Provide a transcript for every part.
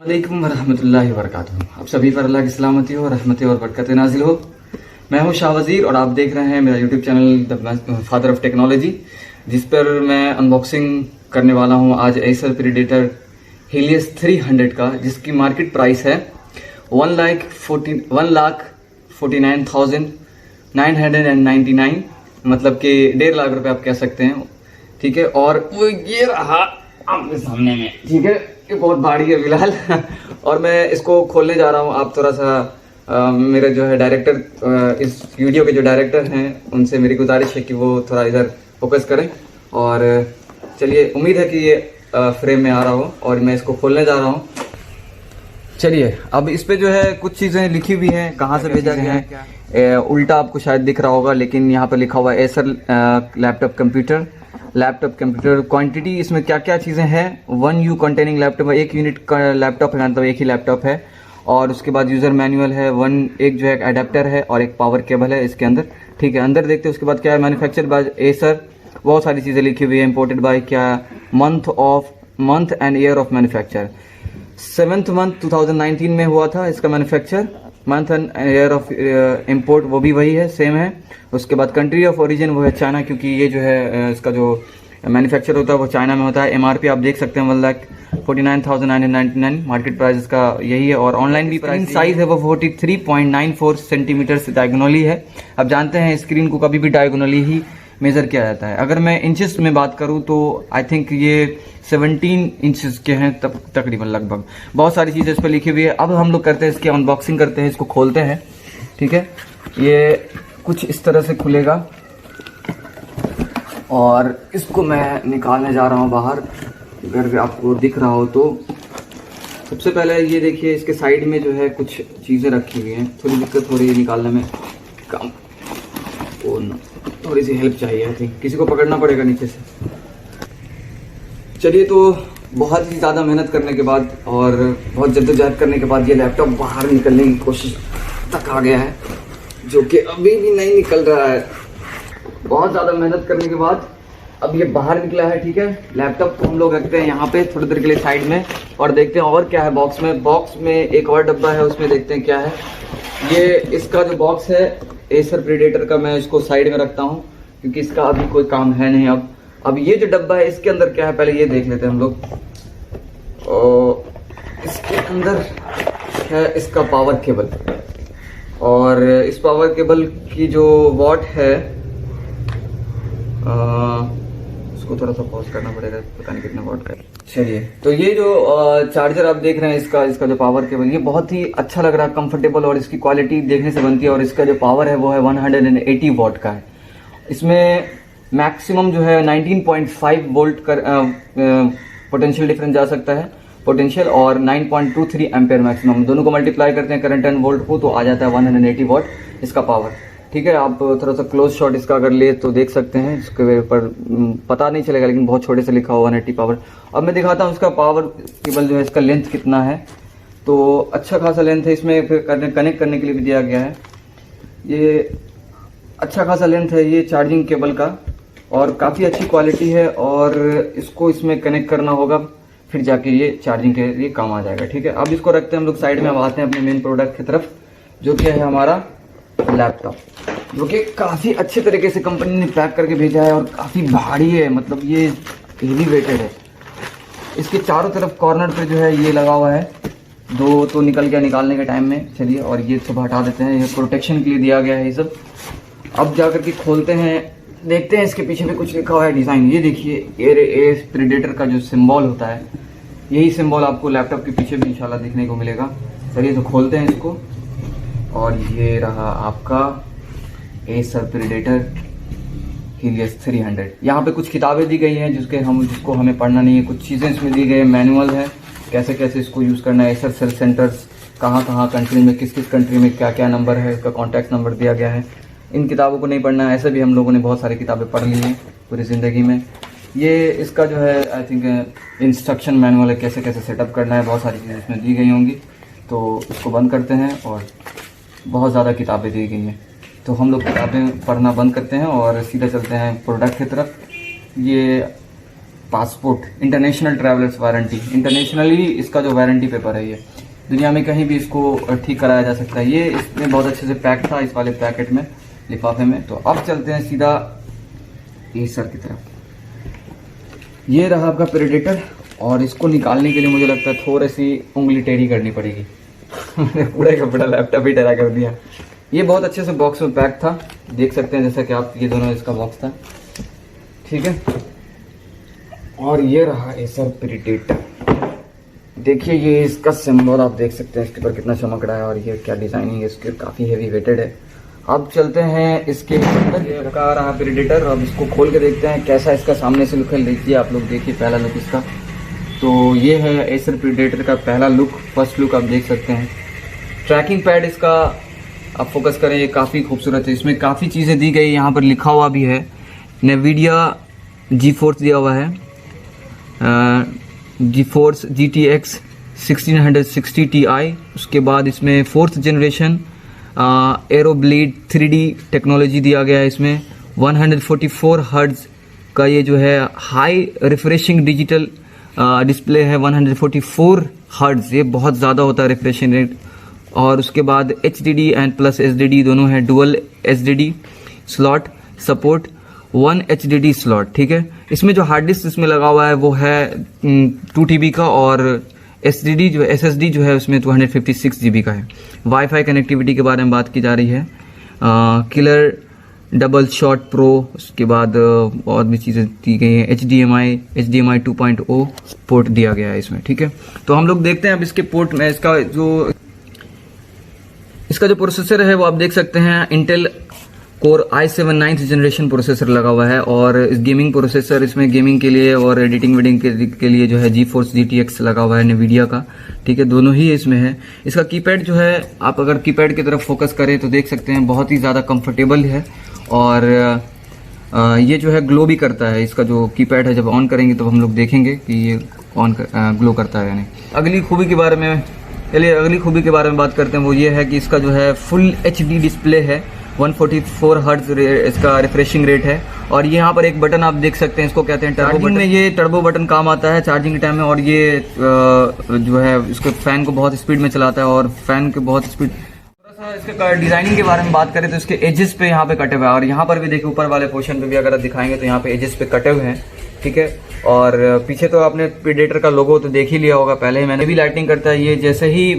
वालेकुम रहमतुल्लाहि व बरकातुहू। आप सभी पर अल्लाह की सलामती हो, रहमतें और बरकतें नाजिल हो। मैं हूं शाह वज़ीर और आप देख रहे हैं मेरा YouTube channel the father of technology, जिस पर मैं अनबॉक्सिंग करने वाला हूं आज एसर प्रीडेटर हीलियस 300 का, जिसकी मार्केट प्राइस है 1,49,999, मतलब कि 1.5 लाख रुपए आप कह सकते हैं। ठीक है, और वो ये रहा आपके सामने में। ठीक है, ये बहुत भारी है फिलहाल और मैं इसको खोलने जा रहा हूँ। आप थोड़ा सा मेरे जो है डायरेक्टर, इस वीडियो के जो डायरेक्टर हैं, उनसे मेरी गुजारिश है कि वो थोड़ा इधर फोकस करें। और चलिए, उम्मीद है कि ये फ्रेम में आ रहा हो और मैं इसको खोलने जा रहा हूँ। चलिए, अब इस पे जो है कुछ चीज़ें लिखी हुई हैं, कहाँ से भेजा गया है। उल्टा आपको शायद दिख रहा होगा, लेकिन यहाँ पर लिखा हुआ है एसर लैपटॉप कंप्यूटर क्वांटिटी। इसमें क्या क्या चीज़ें हैं। 1 U कंटेनिंग लैपटॉप, 1 यूनिट का लैपटॉप है, मतलब एक ही लैपटॉप है। और उसके बाद यूज़र मैनुअल है, एक जो है एडेप्टर है और एक पावर केबल है इसके अंदर। ठीक है, अंदर देखते हैं उसके बाद क्या है। मैन्युफैक्चर्ड बाय एसर, बहुत सारी चीज़ें लिखी हुई है। इम्पोर्टेड बाय क्या, month and year of manufacture 7th month 2019 में हुआ था इसका manufacture. Month and year of import वो भी वही है, सेम है। उसके बाद कंट्री ऑफ ओरिजिन वो है चाइना, क्योंकि ये जो है इसका जो मैन्युफैक्चर होता है वो चाइना में होता है। एमआरपी आप देख सकते हैं 1,49,999, मार्केट प्राइस इसका यही है। और ऑनलाइन भी प्राइस साइज है वो 43.94 सेंटीमीटर डायगोनली है। अब जानते हैं स्क्रीन को कभी भी डायगोनली ही मेज़र किया जाता है। अगर मैं इंचेस में बात करूं तो आई थिंक ये 17 इंचेस के हैं, तब तकरीबन लगभग। बहुत सारी चीज़ें इस पर लिखी हुई है। अब हम लोग करते हैं इसकी अनबॉक्सिंग करते हैं, इसको खोलते हैं। ठीक है, ये कुछ इस तरह से खुलेगा और इसको मैं निकालने जा रहा हूँ बाहर, अगर आपको दिख रहा हो तो। सबसे पहले ये देखिए, इसके साइड में जो है कुछ चीज़ें रखी हुई हैं। थोड़ी दिक्कत हो रही है निकालने में, काम थोड़ी सी हेल्प चाहिए। आई थिंक किसी को पकड़ना पड़ेगा नीचे से। चलिए, तो बहुत ही ज़्यादा मेहनत करने के बाद और बहुत जद्दोजहद करने के बाद ये लैपटॉप बाहर निकलने की कोशिश तक आ गया है, जो कि अभी भी नहीं निकल रहा है। बहुत ज़्यादा मेहनत करने के बाद अब ये बाहर निकला है। ठीक है, लैपटॉप को हम लोग रखते हैं यहाँ पे थोड़ी देर के लिए साइड में और देखते हैं और क्या है बॉक्स में। बॉक्स में एक और डब्बा है, उसमें देखते हैं क्या है। ये इसका जो बॉक्स है एसर प्रीडेटर का, मैं इसको साइड में रखता हूँ क्योंकि इसका अभी कोई काम है नहीं। अब ये जो डब्बा है इसके अंदर क्या है, पहले ये देख लेते हैं हम लोग। और इसके अंदर है इसका पावर केबल, और इस पावर केबल की जो वॉट है, उसको थोड़ा सा पॉज करना पड़ेगा, पता नहीं कितना वॉट का है। चलिए, तो ये जो चार्जर आप देख रहे हैं, इसका जो पावर केबल, ये बहुत ही अच्छा लग रहा है, कंफर्टेबल, और इसकी क्वालिटी देखने से बनती है। और इसका जो पावर है वो है 180 वॉट का है। इसमें मैक्सिमम जो है 19.5 वोल्ट का पोटेंशियल डिफरेंस जा सकता है, पोटेंशियल, और 9.23 एम्पेयर मैक्सिमम। दोनों को मल्टीप्लाई करते हैं करंट एंड वोल्ट को, तो आ जाता है 180 वॉट इसका पावर। ठीक है, आप थोड़ा सा क्लोज शॉट इसका अगर ले तो देख सकते हैं। इसके ऊपर पता नहीं चलेगा, लेकिन बहुत छोटे से लिखा हुआ 180 पावर। अब मैं दिखाता हूँ इसका पावर केबल जो है, इसका लेंथ कितना है। तो अच्छा खासा लेंथ है, इसमें फिर कनेक्ट करने के लिए भी दिया गया है। ये अच्छा खासा लेंथ है ये चार्जिंग केबल का, और काफ़ी अच्छी क्वालिटी है। और इसको इसमें कनेक्ट करना होगा, फिर जाके ये चार्जिंग के लिए काम आ जाएगा। ठीक है, अब इसको रखते हैं हम लोग साइड में। अब आते हैं अपने मेन प्रोडक्ट की तरफ, जो कि है हमारा लैपटॉप, जो कि काफ़ी अच्छे तरीके से कंपनी ने पैक करके भेजा है और काफ़ी भारी है, मतलब ये हेवी वेटेड है। इसके चारों तरफ कॉर्नर पे जो है ये लगा हुआ है, 2 तो निकल गया निकालने के टाइम में। चलिए, और ये सब हटा देते हैं, ये प्रोटेक्शन के लिए दिया गया है ये सब। अब जाकर के खोलते हैं, देखते हैं इसके पीछे भी कुछ लिखा हुआ है डिज़ाइन। ये देखिए, एस प्रीडेटर का जो सिंबल होता है, यही सिंबल आपको लैपटॉप के पीछे भी इंशाल्लाह देखने को मिलेगा। चलिए, तो खोलते हैं इसको। और ये रहा आपका एसर प्रीडेटर हीलियस 300। यहाँ पे कुछ किताबें दी गई हैं जिसको हमें पढ़ना नहीं है। कुछ चीज़ें इसमें दी गई है, मैनुअल है कैसे कैसे इसको यूज़ करना है। एसर सेल सेंटर्स कहाँ कंट्री में, किस कंट्री में क्या क्या नंबर है, इसका कॉन्टैक्ट नंबर दिया गया है। इन किताबों को नहीं पढ़ना है, ऐसे भी हम लोगों ने बहुत सारी किताबें पढ़ ली हैं पूरी ज़िंदगी में। ये इसका जो है आई थिंक इंस्ट्रक्शन मैनुअल है, कैसे कैसे सेटअप करना है। बहुत सारी चीज़ें इसमें दी गई होंगी। तो इसको बंद करते हैं, और बहुत ज़्यादा किताबें दी गई हैं, तो हम लोग किताबें पढ़ना बंद करते हैं और सीधा चलते हैं प्रोडक्ट की तरफ। ये passport international travellers warranty, internationally इसका जो वारंटी पेपर है ये दुनिया में कहीं भी इसको ठीक कराया जा सकता है। ये इसमें बहुत अच्छे से पैक था इस वाले पैकेट में, लिफाफे में। तो अब चलते हैं सीधा एसर की तरफ। ये रहा आपका प्रेडेटर, और इसको निकालने के लिए मुझे लगता है थोड़ी सी उंगली टेढ़ी करनी पड़ेगी। मैंने पूरा का पूरा लैपटॉप ही टेढ़ा कर दिया। ये बहुत अच्छे से बॉक्स में पैक था, देख सकते हैं जैसा कि आप, ये दोनों इसका बॉक्स था, ठीक है। और ये रहा एसर प्रेडेटर। देखिए ये इसका सिंबल आप देख सकते हैं, इसके ऊपर कितना चमक रहा है, और ये क्या डिजाइनिंग है इसके, काफी हेवी वेटेड है। अब चलते हैं इसके अंदर। ये रखा रहा प्रेडेटर, अब इसको खोल के देखते हैं कैसा इसका सामने से लुक है। लीजिए आप लोग देखिए पहला लुक इसका। तो ये है एसर प्रेडेटर का पहला लुक, फर्स्ट लुक आप देख सकते हैं। ट्रैकिंग पैड इसका आप फोकस करें, ये काफ़ी खूबसूरत है। इसमें काफ़ी चीज़ें दी गई, यहाँ पर लिखा हुआ भी है नेविडिया जी4 दिया हुआ है, जी4 GTX 1660 Ti। उसके बाद इसमें 4th जनरेशन एरोब्लेड 3D टेक्नोलॉजी दिया गया है। इसमें 144 हर्ट्ज का ये जो है हाई रिफ्रेशिंग डिजिटल डिस्प्ले है। 144 हर्ट्ज, ये बहुत ज़्यादा होता है रिफ्रेशिंग रेट। और उसके बाद HDD एंड प्लस SDD दोनों है। Dual SDD slot support, 1 HDD slot, ठीक है। इसमें जो हार्ड डिस्क इसमें लगा हुआ है वो है 2 TB का, और SSD जो है उसमें 256 GB का है। वाईफाई कनेक्टिविटी के बारे में बात की जा रही है। किलर डबल शॉट प्रो, उसके बाद और भी चीज़ें दी गई हैं। HDMI 2.0 पोर्ट दिया गया है इसमें, ठीक है। तो हम लोग देखते हैं अब इसके पोर्ट में इसका जो प्रोसेसर है वो आप देख सकते हैं Intel core i7 9th generation processor लगा हुआ है। और इस गेमिंग प्रोसेसर, इसमें गेमिंग के लिए और एडिटिंग वेडिंग के लिए जो है GeForce GTX लगा हुआ है नेविडिया का, ठीक है। दोनों ही इसमें है। इसका कीपैड जो है, आप अगर कीपैड की तरफ फोकस करें तो देख सकते हैं बहुत ही ज़्यादा कंफर्टेबल है, और ये जो है ग्लो भी करता है। इसका जो कीपैड है जब ऑन करेंगे तो हम लोग देखेंगे कि ये ग्लो करता है या नहीं। अगली खूबी के बारे में बात करते हैं, वो ये है कि इसका जो है फुल HD डिस्प्ले है। 144 हर्ट्ज इसका रिफ्रेशिंग रेट है। और ये यहाँ पर एक बटन आप देख सकते हैं, इसको कहते हैं टर्बो बटन। में ये टर्बो बटन काम आता है चार्जिंग के टाइम में। और ये जो है इसके फैन को बहुत स्पीड में चलाता है, और फैन के बहुत स्पीड। थोड़ा सा इसके डिजाइनिंग के बारे में बात करें तो इसके एजेस पे यहाँ पे कटे हुए हैं, और यहाँ पर भी देखिए ऊपर वाले पोर्शन पे भी अगर आप दिखाएंगे तो यहाँ पे एजेस पे कटे हुए हैं, ठीक है। और पीछे तो आपने प्रेडेटर का लोगो तो देख ही लिया होगा पहले ही, मैंने भी लाइटिंग करता है। ये जैसे ही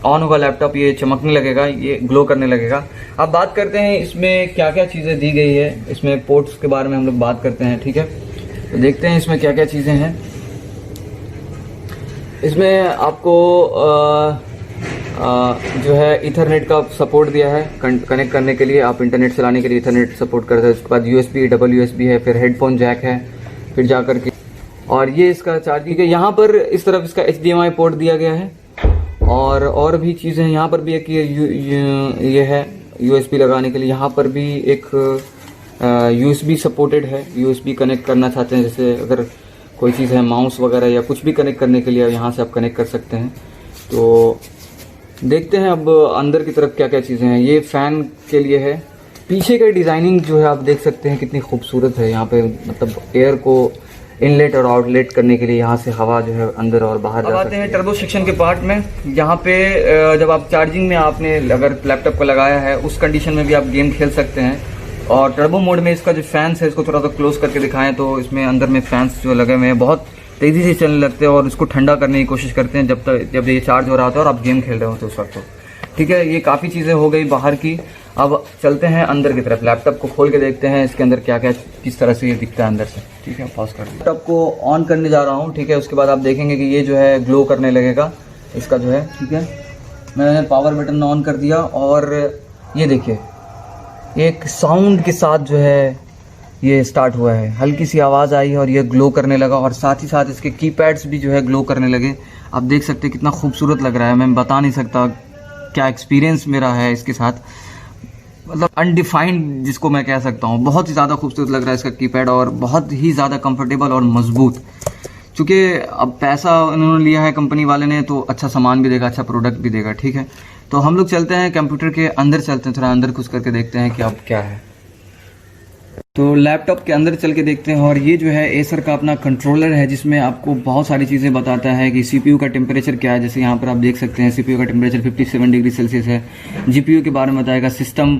ऑन होगा लैपटॉप ये चमकने लगेगा, ये ग्लो करने लगेगा। अब बात करते हैं इसमें क्या क्या चीज़ें दी गई है। इसमें पोर्ट्स के बारे में हम लोग बात करते हैं, ठीक है। तो देखते हैं इसमें क्या क्या चीज़ें हैं। इसमें आपको जो है इथरनेट का सपोर्ट दिया है कनेक्ट करने के लिए, आप इंटरनेट चलाने के लिए इथरनेट सपोर्ट करता है। उसके बाद USB डबल USB है, फिर हेडफोन जैक है, फिर जाकर के, और ये इसका चार्जिंग है। यहाँ पर इस तरफ इसका HDMI पोर्ट दिया गया है, और भी चीज़ें यहाँ पर भी एक ये है USB लगाने के लिए। यहाँ पर भी एक USB सपोर्टेड है, USB कनेक्ट करना चाहते हैं, जैसे अगर कोई चीज़ है माउस वगैरह या कुछ भी कनेक्ट करने के लिए यहाँ से आप कनेक्ट कर सकते हैं। तो देखते हैं अब अंदर की तरफ क्या क्या चीज़ें हैं। ये फ़ैन के लिए है। पीछे का डिज़ाइनिंग जो है आप देख सकते हैं कितनी खूबसूरत है। यहाँ पे मतलब एयर को इनलेट और आउटलेट करने के लिए यहाँ से हवा जो है अंदर और बाहर जा सकती है। आते हैं टर्बो सेक्शन के पार्ट में। यहाँ पे जब आप चार्जिंग में आपने अगर लैपटॉप को लगाया है उस कंडीशन में भी आप गेम खेल सकते हैं। और टर्बो मोड में इसका जो फैंस है इसको थोड़ा सा क्लोज करके दिखाएं तो इसमें अंदर में फैंस जो लगे हुए हैं बहुत तेज़ी से चलने लगते हैं और इसको ठंडा करने की कोशिश करते हैं जब ये चार्ज हो रहा होता है और आप गेम खेल रहे होते उस वक्त। ठीक है, ये काफ़ी चीज़ें हो गई बाहर की। अब चलते हैं अंदर की तरफ, लैपटॉप को खोल के देखते हैं इसके अंदर क्या क्या किस तरह से ये दिखता है अंदर से। ठीक है, पॉज कर लैपटॉप को ऑन करने जा रहा हूँ। ठीक है, उसके बाद आप देखेंगे कि ये जो है ग्लो करने लगेगा इसका जो है। ठीक है, मैंने पावर बटन ऑन कर दिया और ये देखिए एक साउंड के साथ जो है ये स्टार्ट हुआ है, हल्की सी आवाज़ आई और ये ग्लो करने लगा और साथ ही साथ इसके कीपैड्स भी जो है ग्लो करने लगे। आप देख सकते हैं कितना खूबसूरत लग रहा है, मैं बता नहीं सकता क्या एक्सपीरियंस मेरा है इसके साथ, मतलब अनडिफाइंड जिसको मैं कह सकता हूँ। बहुत ही ज़्यादा खूबसूरत लग रहा है इसका कीपैड और बहुत ही ज़्यादा कंफर्टेबल और मजबूत। चूँकि अब पैसा उन्होंने लिया है कंपनी वाले ने तो अच्छा सामान भी देगा, अच्छा प्रोडक्ट भी देगा। ठीक है, तो हम लोग चलते हैं कंप्यूटर के अंदर, चलते हैं थोड़ा अंदर घुस करके देखते हैं कि अब क्या है। तो लैपटॉप के अंदर चल के देखते हैं। और ये जो है एसर का अपना कंट्रोलर है, जिसमें आपको बहुत सारी चीज़ें बताता है कि सीपीयू का टेम्परेचर क्या है। जैसे यहाँ पर आप देख सकते हैं सीपीयू का टेम्परेचर 57 डिग्री सेल्सियस है। जीपीयू के बारे में बताएगा, सिस्टम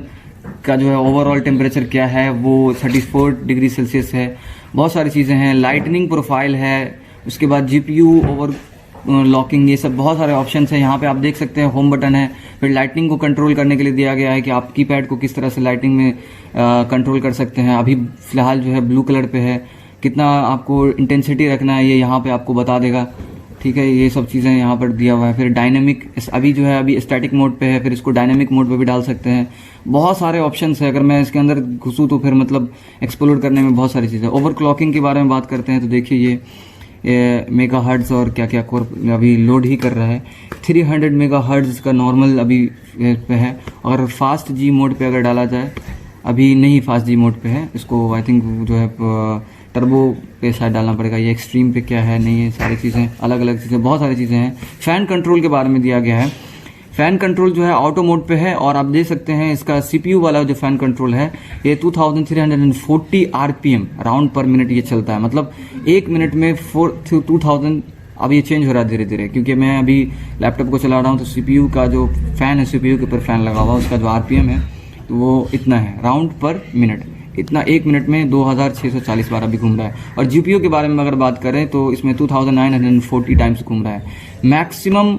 का जो है ओवरऑल टेम्परेचर क्या है वो 34 डिग्री सेल्सियस है। बहुत सारी चीज़ें हैं, लाइटनिंग प्रोफाइल है, उसके बाद जीपीयू ओवर लॉकिंग, ये सब बहुत सारे ऑप्शंस हैं। यहाँ पे आप देख सकते हैं होम बटन है। फिर लाइटनिंग को कंट्रोल करने के लिए दिया गया है कि आप कीपैड को किस तरह से लाइटिंग में कंट्रोल कर सकते हैं। अभी फिलहाल जो है ब्लू कलर पे है, कितना आपको इंटेंसिटी रखना है ये यहाँ पे आपको बता देगा। ठीक है, ये सब चीज़ें यहाँ पर दिया हुआ है। फिर डायनेमिक, अभी जो है अभी स्टैटिक मोड पे है, फिर इसको डायनेमिक मोड पे भी डाल सकते हैं। बहुत सारे ऑप्शंस है, अगर मैं इसके अंदर घुसूँ तो फिर मतलब एक्सप्लोर करने में बहुत सारी चीज़ें। ओवर क्लॉकिंग के बारे में बात करते हैं तो देखिए ये मेगा हर्ट्ज और क्या क्या कोर अभी लोड ही कर रहा है। 300 मेगा हर्ट्ज का नॉर्मल अभी पे है। और फास्ट जी मोड पे अगर डाला जाए, अभी नहीं फास्ट जी मोड पे है, इसको आई थिंक जो है टर्बो पे शायद डालना पड़ेगा। ये एक्सट्रीम पे क्या है नहीं, ये सारी चीज़ें अलग अलग चीज़ें, बहुत सारी चीज़ें हैं। फैन कंट्रोल के बारे में दिया गया है। फैन कंट्रोल जो है ऑटो मोड पे है। और आप देख सकते हैं इसका सीपीयू वाला जो फैन कंट्रोल है ये 2340 आरपीएम राउंड पर मिनट ये चलता है। मतलब एक मिनट में 2000। अब ये चेंज हो रहा है धीरे धीरे, क्योंकि मैं अभी लैपटॉप को चला रहा हूँ तो सीपीयू का जो फैन है, सीपीयू के ऊपर फैन लगा हुआ, उसका जो आरपीएम है तो वो इतना है राउंड पर मिनट। इतना एक मिनट में 2640 बार अभी घूम रहा है। और जीपीयू के बारे में अगर बात करें तो इसमें 2940 टाइम्स घूम रहा है मैक्सिमम।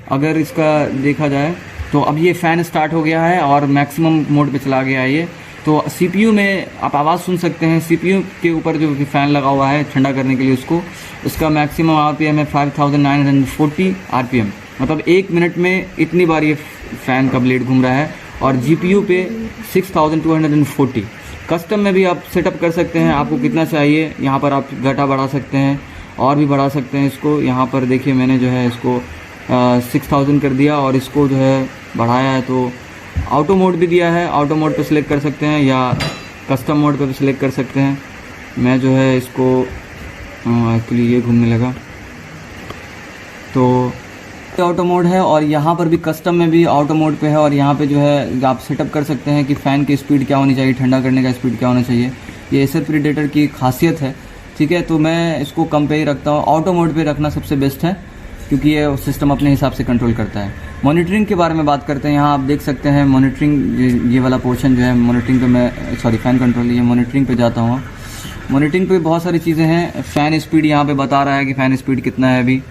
अगर इसका देखा जाए तो अब ये फ़ैन स्टार्ट हो गया है और मैक्सिमम मोड पे चला गया है ये। तो सीपीयू में आप आवाज़ सुन सकते हैं। सीपीयू के ऊपर जो फ़ैन लगा हुआ है ठंडा करने के लिए उसका मैक्सिमम आरपीएम है 5940 आरपीएम। मतलब एक मिनट में इतनी बार ये फ़ैन का ब्लेड घूम रहा है। और जीपीयू पे 6240। कस्टम में भी आप सेटअप कर सकते हैं, आपको कितना चाहिए यहाँ पर आप घटा बढ़ा सकते हैं और भी बढ़ा सकते हैं इसको। यहाँ पर देखिए मैंने जो है इसको 6000 कर दिया और इसको जो है बढ़ाया है। तो ऑटो मोड भी दिया है, ऑटो मोड पे सिलेक्ट कर सकते हैं या कस्टम मोड पे भी सिलेक्ट कर सकते हैं। मैं जो है इसको एक्चुअली ये घूमने लगा तो ऑटो मोड है। और यहाँ पर भी कस्टम में भी ऑटो मोड पे है। और यहाँ पे जो है आप सेटअप कर सकते हैं कि फ़ैन की स्पीड क्या होनी चाहिए, ठंडा करने का स्पीड क्या होना चाहिए। ये एसर प्रीडेटर की खासियत है। ठीक है, तो मैं इसको कम पे ही रखता हूँ। ऑटो मोड पे रखना सबसे बेस्ट है, क्योंकि ये सिस्टम अपने हिसाब से कंट्रोल करता है। मॉनिटरिंग के बारे में बात करते हैं। यहाँ आप देख सकते हैं मॉनिटरिंग, ये वाला पोर्शन जो है मॉनिटरिंग पे मैं फ़ैन कंट्रोल, ये मॉनिटरिंग पे जाता हूँ। मॉनिटरिंग पे बहुत सारी चीज़ें हैं। फ़ैन स्पीड यहाँ पे बता रहा है कि फ़ैन स्पीड कितना है अभी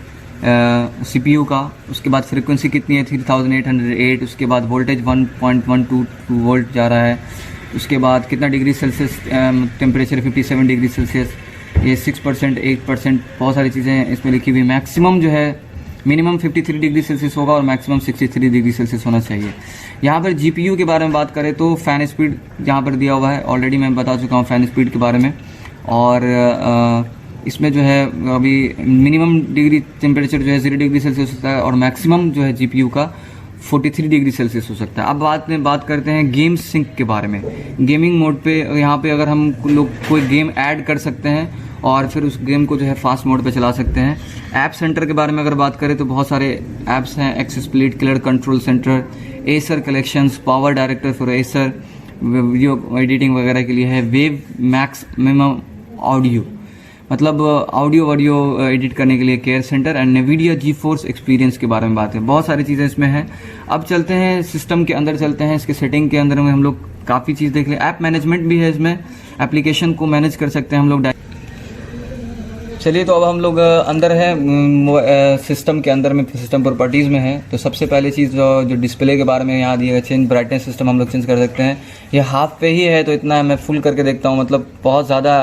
सीपीयू का। उसके बाद फ्रीक्वेंसी कितनी है 3808। उसके बाद वोल्टेज 1.122 वोल्ट जा रहा है। उसके बाद कितना degree Celsius temperature 57 degree Celsius. ये 6%, 8%, बहुत सारी चीज़ें इसमें लिखी हुई। मैक्सिमम जो है मिनिमम 53 डिग्री सेल्सियस होगा और मैक्सिमम 63 डिग्री सेल्सियस होना चाहिए। यहाँ पर जीपीयू के बारे में बात करें तो फ़ैन स्पीड यहाँ पर दिया हुआ है, ऑलरेडी मैं बता चुका हूँ फ़ैन स्पीड के बारे में। और इसमें जो है अभी मिनिमम डिग्री टेम्परेचर जो है 0 डिग्री सेल्सियस होता है और मैक्सिमम जो है जीपीयू का 43 डिग्री सेल्सियस हो सकता है। अब बात करते हैं गेम सिंक के बारे में। गेमिंग मोड पे यहाँ पे अगर हम लोग कोई गेम ऐड कर सकते हैं और फिर उस गेम को जो है फास्ट मोड पे चला सकते हैं। ऐप सेंटर के बारे में अगर बात करें तो बहुत सारे ऐप्स हैं। XSplit, clear control center, Acer collections, power director for Acer, video editing वगैरह के लिए है। वेव मैक्स मिनिमम ऑडियो, मतलब ऑडियो एडिट करने के लिए care center. And Nvidia GeForce experience के बारे में बात है। बहुत सारी चीज़ें इसमें हैं। अब चलते हैं सिस्टम के अंदर, चलते हैं इसके सेटिंग के अंदर में हम लोग काफ़ी चीज़ देख लें। ऐप मैनेजमेंट भी है इसमें, एप्लीकेशन को मैनेज कर सकते हैं हम लोग। चलिए, तो अब हम लोग अंदर है सिस्टम के अंदर में, सिस्टम प्रॉपर्टीज़ में है। तो सबसे पहले चीज़ जो डिस्प्ले के बारे में यहाँ दिया है, चेंज ब्राइटनेस सिस्टम हम लोग चेंज कर सकते हैं। ये हाफ पे ही है तो इतना मैं फुल करके देखता हूँ, मतलब बहुत ज़्यादा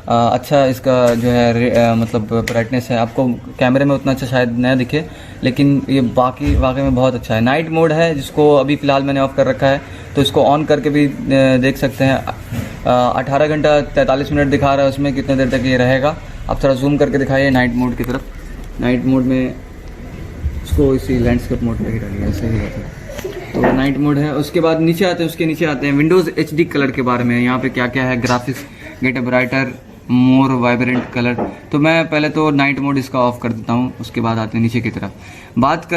अच्छा इसका जो है मतलब ब्राइटनेस है। आपको कैमरे में उतना अच्छा शायद न दिखे, लेकिन ये वाकई में बहुत अच्छा है। नाइट मोड है जिसको अभी फ़िलहाल मैंने ऑफ कर रखा है, तो इसको ऑन करके भी देख सकते हैं। 18 घंटा 43 मिनट दिखा रहा है उसमें, कितने देर तक ये रहेगा। आप थोड़ा जूम करके दिखाइए नाइट मोड की तरफ। नाइट मोड में इसको इसी लैंडस्केप मोड पे ही डालिए, ऐसे ही रहता है। तो नाइट मोड है। उसके बाद नीचे आते हैं, उसके नीचे आते हैं विंडोज़ HD कलर के बारे में। यहाँ पे क्या क्या है, ग्राफिक्स, गेट ब्राइटर, मोर वाइब्रेंट कलर। तो मैं पहले तो नाइट मोड इसका ऑफ कर देता हूँ, उसके बाद आते हैं नीचे की तरफ। बात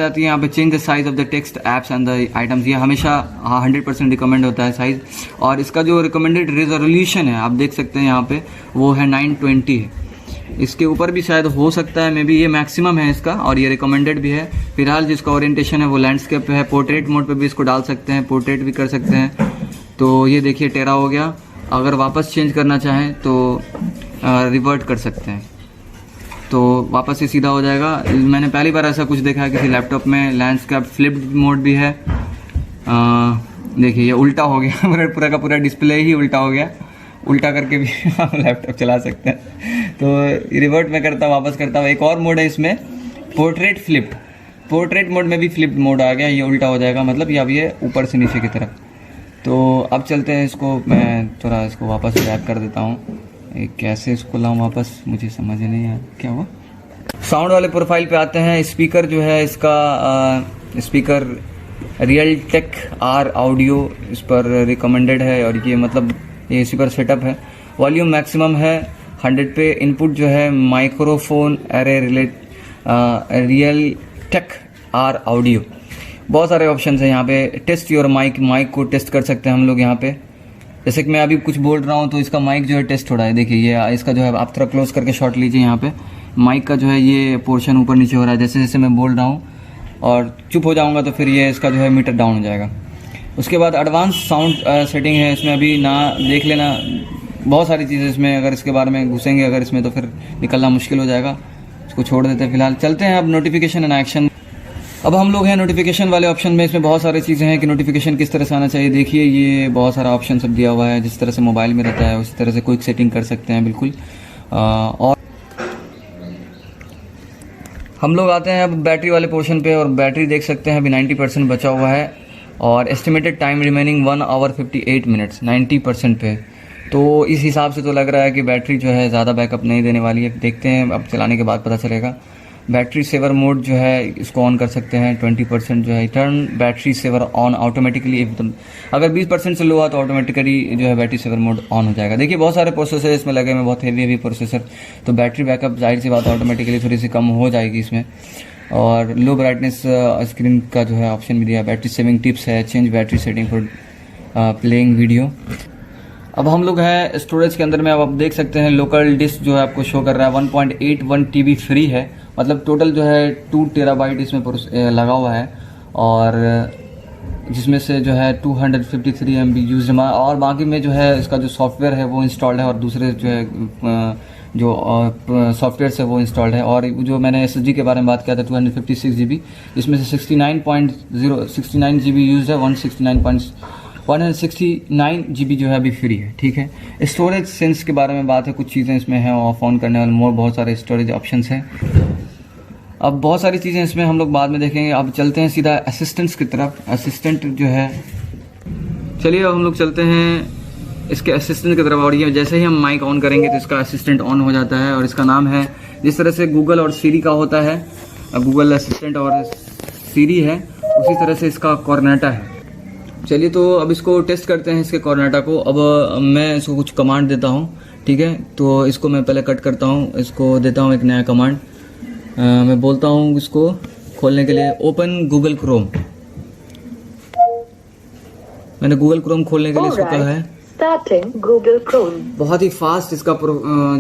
आती है यहाँ पे change the size of the text apps and the items. ये हमेशा 100% रिकमेंड होता है साइज, और इसका जो रिकमेंडेड रेजोल्यूशन है आप देख सकते हैं यहाँ पे वो है 920 है। इसके ऊपर भी शायद हो सकता है, मे बी ये मैक्सिमम है इसका, और ये रिकमेंडेड भी है। फिलहाल जिसका ओरिएंटेशन है वो लैंडस्केप है। पोर्ट्रेट मोड पे भी इसको डाल सकते हैं, पोर्ट्रेट भी कर सकते हैं। तो ये देखिए टेरा हो गया। अगर वापस चेंज करना चाहें तो रिवर्ट कर सकते हैं, तो वापस से सीधा हो जाएगा। मैंने पहली बार ऐसा कुछ देखा है किसी लैपटॉप में। लैंडस्केप फ्लिप्ड मोड भी है। देखिए ये उल्टा हो गया पूरा का पूरा डिस्प्ले ही उल्टा हो गया। उल्टा करके भी आप लैपटॉप चला सकते हैं। तो रिवर्ट में करता हूँ, वापस करता हूँ। एक और मोड है इसमें, पोर्ट्रेट फ्लिप्ड। पोर्ट्रेट मोड में भी फ्लिप्ड मोड आ गया, ये उल्टा हो जाएगा, मतलब ये अब ये ऊपर से नीचे की तरफ। तो अब चलते हैं इसको, मैं थोड़ा इसको वापस बैक कर देता हूँ। कैसे इसको लाऊं वापस, मुझे समझ नहीं आया क्या हुआ। साउंड वाले प्रोफाइल पे आते हैं। स्पीकर जो है इसका स्पीकर रियलटेक आर ऑडियो इस पर रिकमेंडेड है, और ये मतलब ये इसी पर सेटअप है। वॉल्यूम मैक्सिमम है 100 पे। इनपुट जो है microphone array Realtek R audio. बहुत सारे ऑप्शन हैं यहाँ पे। टेस्ट योर माइक को टेस्ट कर सकते हैं हम लोग यहाँ पे। जैसे कि मैं अभी कुछ बोल रहा हूँ तो इसका माइक जो है टेस्ट हो रहा है। देखिए ये इसका जो है, आप थोड़ा क्लोज करके शॉट लीजिए। यहाँ पे माइक का जो है ये पोर्शन ऊपर नीचे हो रहा है। जैसे जैसे मैं बोल रहा हूँ और चुप हो जाऊँगा तो फिर ये इसका जो है मीटर डाउन हो जाएगा। उसके बाद एडवांस साउंड सेटिंग है इसमें, अभी ना देख लेना, बहुत सारी चीज़ें इसमें। अगर इसके बारे में घुसेंगे अगर इसमें तो फिर निकलना मुश्किल हो जाएगा, इसको छोड़ देते हैं फिलहाल। चलते हैं अब नोटिफिकेशन एंड एक्शन। अब हम लोग हैं नोटिफिकेशन वाले ऑप्शन में। इसमें बहुत सारी चीज़ें हैं कि नोटिफिकेशन किस तरह से आना चाहिए। देखिए ये बहुत सारा ऑप्शन सब दिया हुआ है, जिस तरह से मोबाइल में रहता है उसी तरह से क्विक सेटिंग कर सकते हैं बिल्कुल। और हम लोग आते हैं अब बैटरी वाले पोर्शन पे, और बैटरी देख सकते हैं अभी 90% बचा हुआ है, और estimated time remaining 1 hour 58 minutes 90% पे। तो इस हिसाब से तो लग रहा है कि बैटरी जो है ज़्यादा बैकअप नहीं देने वाली है। देखते हैं, अब चलाने के बाद पता चलेगा। बैटरी सेवर मोड जो है इसको ऑन कर सकते हैं। 20% जो है turn battery saver on automatically. एकदम अगर 20% से लो हुआ तो ऑटोमेटिकली जो है बैटरी सेवर मोड ऑन हो जाएगा। देखिए बहुत सारे प्रोसेसर इसमें लगे हुए, बहुत हेवी प्रोसेसर, तो बैटरी बैकअप जाहिर सी बात ऑटोमेटिकली थोड़ी सी कम हो जाएगी इसमें। और लो ब्राइटनेस स्क्रीन का जो है ऑप्शन भी दिया। बैटरी सेविंग टिप्स है, change battery setting for playing video. अब हम लोग हैं स्टोरेज के अंदर में। अब आप देख सकते हैं लोकल डिस्क जो है आपको शो कर रहा है 1.81 TB फ्री है, मतलब टोटल जो है 2 टेराबाइट इसमें लगा हुआ है, और जिसमें से जो है 253 MB यूज। और बाकी में जो है इसका जो सॉफ्टवेयर है वो इंस्टॉल्ड है, और दूसरे जो है जो सॉफ्टवेयर है वो इंस्टॉल्ड है। और जो मैंने SSD के बारे में बात किया था 256 GB, इसमें से 69 GB यूज है, 169 GB जो है अभी फ्री है। ठीक है, स्टोरेज सेंस के बारे में बात है, कुछ चीज़ें इसमें हैं ऑफ ऑन करने वाले, मोर बहुत सारे स्टोरेज ऑप्शंस हैं। अब बहुत सारी चीज़ें इसमें हम लोग बाद में देखेंगे। अब चलते हैं सीधा असिस्टेंट्स की तरफ। असिस्टेंट जो है, चलिए अब हम लोग चलते हैं इसके असिस्टेंट की तरफ। और ये जैसे ही हम माइक ऑन करेंगे तो इसका असिस्टेंट ऑन हो जाता है, और इसका नाम है, जिस तरह से गूगल और सीरी का होता है, गूगल असिस्टेंट और सीरी है, उसी तरह से इसका कॉर्नेटा है। चलिए तो अब इसको टेस्ट करते हैं इसके कॉर्नेटा को। अब मैं इसको कुछ कमांड देता हूँ, ठीक है। तो इसको मैं पहले कट करता हूँ, इसको देता हूँ एक नया कमांड। मैं बोलता हूँ इसको खोलने के लिए ओपन गूगल क्रोम। मैंने गूगल क्रोम खोलने के लिए इसको कहा है स्टार्टिंग गूगल क्रोम। बहुत ही फास्ट इसका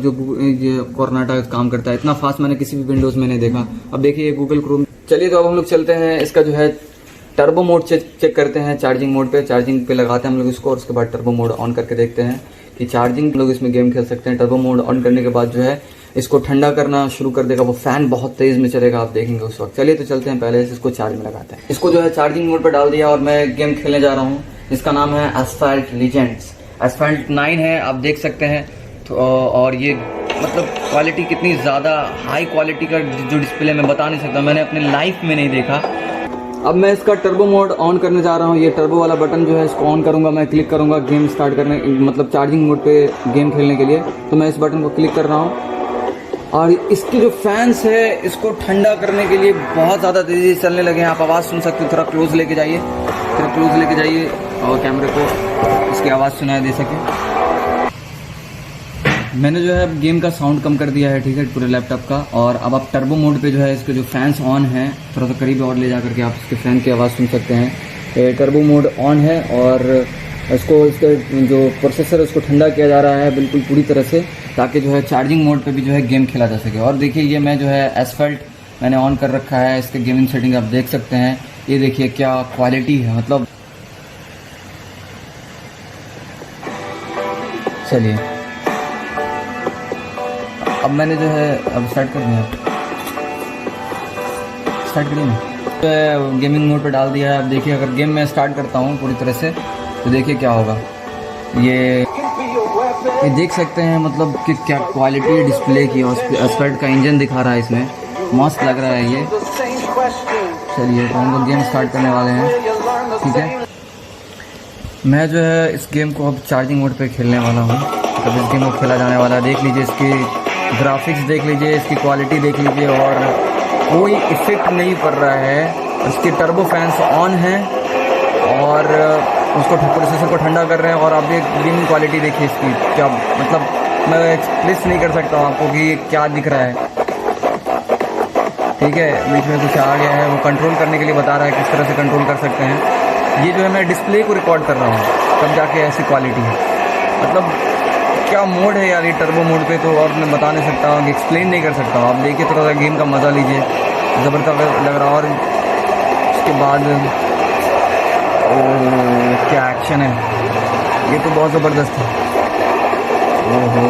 जो ये कॉर्नेटा काम करता है, इतना फास्ट मैंने किसी भी विंडोज में नहीं देखा। अब देखिए गूगल क्रोम। चलिए तो अब हम लोग चलते हैं इसका जो है टर्बो मोड चेक करते हैं। चार्जिंग मोड पे, चार्जिंग पे लगाते हैं हम लोग इसको, और उसके बाद टर्बो मोड ऑन करके देखते हैं कि चार्जिंग लोग इसमें गेम खेल सकते हैं। टर्बो मोड ऑन करने के बाद जो है इसको ठंडा करना शुरू कर देगा, वो फैन बहुत तेज में चलेगा, आप देखेंगे उस वक्त। चलिए तो चलते हैं, पहले इसको चार्ज में लगाते हैं। इसको जो है चार्जिंग मोड पर डाल दिया, और मैं गेम खेलने जा रहा हूँ। इसका नाम है एस्फाल्ट लीजेंड्स। एस्फाल्ट 9 है, आप देख सकते हैं। तो और ये मतलब क्वालिटी कितनी ज़्यादा हाई क्वालिटी का जो डिस्प्ले मैं बता नहीं सकता, मैंने अपने लाइफ में नहीं देखा। अब मैं इसका टर्बो मोड ऑन करने जा रहा हूँ। ये टर्बो वाला बटन जो है इसको ऑन करूँगा, मैं क्लिक करूँगा गेम स्टार्ट करने, मतलब चार्जिंग मोड पे गेम खेलने के लिए। तो मैं इस बटन को क्लिक कर रहा हूँ, और इसके जो फैंस है इसको ठंडा करने के लिए बहुत ज़्यादा तेज़ी से चलने लगे हैं। आप आवाज़ सुन सकते हो, थोड़ा क्लोज लेके जाइए, थोड़ा क्लोज लेके जाइए, और कैमरे को इसकी आवाज़ सुनाई दे सके। मैंने जो है गेम का साउंड कम कर दिया है, ठीक है, पूरे लैपटॉप का। और अब आप टर्बो मोड पे जो है इसके जो फैंस ऑन हैं, थोड़ा सा करीब और ले जा करके आप इसके फ़ैन की आवाज़ सुन सकते हैं। टर्बो मोड ऑन है और इसको इसके जो प्रोसेसर है उसको ठंडा किया जा रहा है बिल्कुल पूरी तरह से, ताकि जो है चार्जिंग मोड पे भी जो है गेम खेला जा सके। और देखिए ये मैं जो है एसफल्ट मैंने ऑन कर रखा है, इसके गेमिंग सेटिंग आप देख सकते हैं। ये देखिए क्या क्वालिटी है, मतलब चलिए अब मैंने जो है अब स्टार्ट कर दिया, स्टार्ट करिए ना, तो गेमिंग मोड पे डाल दिया है। अब देखिए अगर गेम मैं स्टार्ट करता हूँ पूरी तरह से तो देखिए क्या होगा। ये देख सकते हैं मतलब कि क्या क्वालिटी है डिस्प्ले की, और एसफल्ट का इंजन दिखा रहा है इसमें, मस्त लग रहा है ये। चलिए तो हम लोग गेम स्टार्ट करने वाले हैं, ठीक है। मैं जो है इस गेम को अब चार्जिंग मोड पे खेलने वाला हूँ, तब इस गेम को खेला जाने वाला है। देख लीजिए इसकी ग्राफिक्स, देख लीजिए इसकी क्वालिटी देख लीजिए, और कोई इफेक्ट नहीं पड़ रहा है। इसके टर्बो फैंस ऑन हैं और उसको प्रोसेसर को ठंडा कर रहे हैं। और आप ये गेमिंग क्वालिटी देखिए इसकी, क्या मतलब मैं एक्सप्रेस नहीं कर सकता हूँ आपको कि ये क्या दिख रहा है, ठीक है। बीच में कुछ आ गया है, वो कंट्रोल करने के लिए बता रहा है किस तरह से कंट्रोल कर सकते हैं। ये जो है मैं डिस्प्ले को रिकॉर्ड कर रहा हूँ तब जाके ऐसी क्वालिटी है, मतलब क्या मोड है यार ये टर्बो मोड पे, तो और मैं बता नहीं सकता हूँ, एक्सप्लेन नहीं कर सकता हूँ। आप देखिए थोड़ा सा गेम का मज़ा लीजिए, ज़बरदस्त लग रहा है। और उसके बाद ओह क्या एक्शन है, ये तो बहुत ज़बरदस्त है। ओहो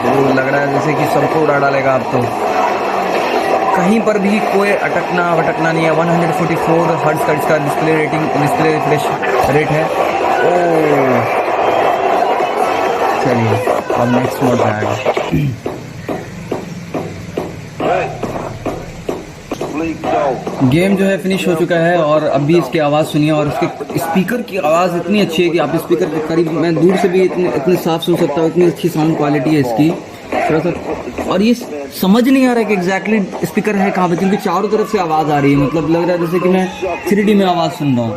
वो लग रहा है जैसे कि सबको उड़ा डालेगा अब तो, कहीं पर भी कोई अटकना वटकना नहीं है। 144 हर्ट्ज का इसका डिस्प्ले रिफ्रेश रेट है। ओह चलिए अब नेक्स्ट मोड पे आएगा। गेम जो है फिनिश हो चुका है और अभी इसकी आवाज़ सुनिए, और इसके स्पीकर की आवाज़ इतनी अच्छी है कि आप स्पीकर के करीब, मैं दूर से भी इतने साफ सुन सकता हूँ, इतनी अच्छी साउंड क्वालिटी है इसकी थोड़ा सा। और ये समझ नहीं आ रहा है कि एग्जैक्टली स्पीकर है कहाँ पे, क्योंकि चारों तरफ से आवाज़ आ रही है, मतलब लग रहा है जैसे कि मैं 3D में आवाज़ सुन रहा हूँ।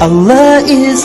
Allah is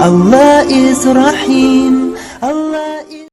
Allah is Rahim.